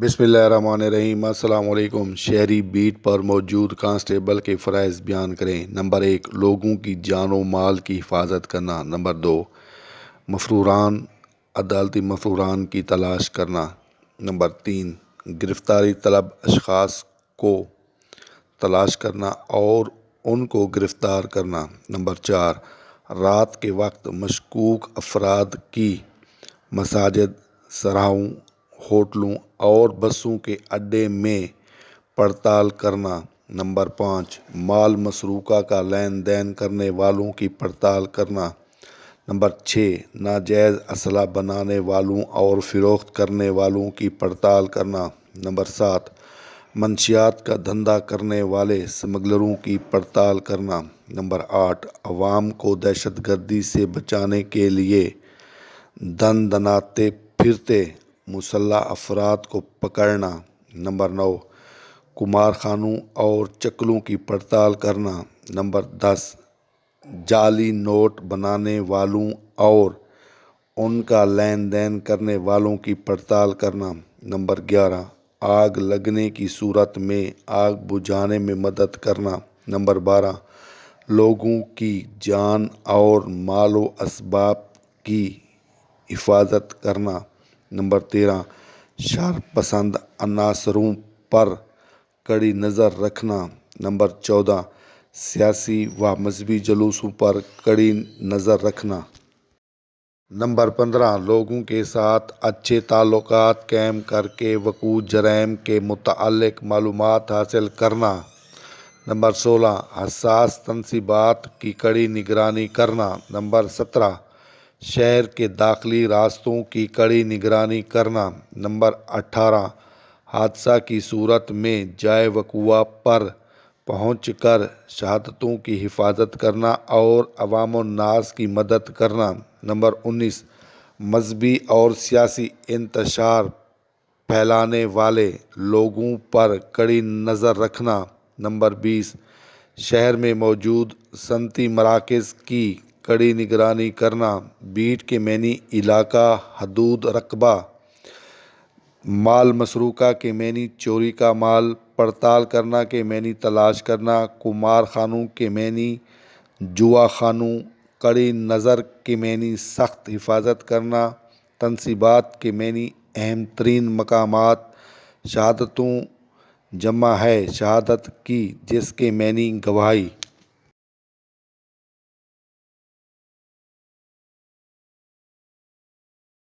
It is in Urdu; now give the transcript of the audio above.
بسم اللہ الرحمن الرحیم۔ السلام علیکم۔ شہری بیٹ پر موجود کانسٹیبل کے فرائض بیان کریں۔ نمبر 1، لوگوں کی جان و مال کی حفاظت کرنا۔ نمبر 2، عدالتی مفروران کی تلاش کرنا۔ نمبر 3، گرفتاری طلب اشخاص کو تلاش کرنا اور ان کو گرفتار کرنا۔ نمبر 4، رات کے وقت مشکوک افراد کی مساجد، سراہوں، ہوٹلوں اور بسوں کے اڈے میں پڑتال کرنا۔ نمبر 5، مال مسروقہ کا لین دین کرنے والوں کی پڑتال کرنا۔ نمبر 6، ناجائز اسلحہ بنانے والوں اور فروخت کرنے والوں کی پڑتال کرنا۔ نمبر 7، منشیات کا دھندہ کرنے والے سمگلروں کی پڑتال کرنا۔ نمبر 8، عوام کو دہشت گردی سے بچانے کے لیے دن دناتے پھرتے مسلح افراد کو پکڑنا۔ نمبر 9، قمار خانوں اور چکلوں کی پڑتال کرنا۔ نمبر 10، جعلی نوٹ بنانے والوں اور ان کا لین دین کرنے والوں کی پڑتال کرنا۔ نمبر 11، آگ لگنے کی صورت میں آگ بجھانے میں مدد کرنا۔ نمبر 12، لوگوں کی جان اور مال و اسباب کی حفاظت کرنا۔ نمبر 13، شر پسند عناصروں پر کڑی نظر رکھنا۔ نمبر 14، سیاسی و مذہبی جلوسوں پر کڑی نظر رکھنا۔ نمبر 15، لوگوں کے ساتھ اچھے تعلقات قائم کرکے وقوع جرائم کے متعلق معلومات حاصل کرنا۔ نمبر 16، حساس تنصیبات کی کڑی نگرانی کرنا۔ نمبر 17، شہر کے داخلی راستوں کی کڑی نگرانی کرنا۔ نمبر 18، حادثہ کی صورت میں جائے وقوع پر پہنچ کر شہادتوں کی حفاظت کرنا اور عوام الناس کی مدد کرنا۔ نمبر 19، مذہبی اور سیاسی انتشار پھیلانے والے لوگوں پر کڑی نظر رکھنا۔ نمبر 20، شہر میں موجود صنعتی مراکز کی کڑی نگرانی کرنا۔ بیٹ کے معنی علاقہ، حدود رقبہ، مال مسروقہ کے معنی چوری کا مال، پڑتال کرنا کے معنی تلاش کرنا، قمار خانوں کے معنی جوا خانوں، کڑی نظر کے معنی سخت حفاظت کرنا، تنصیبات کے معنی اہم ترین مقامات، شہادتوں جمع ہے شہادت کی جس کے معنی گواہی۔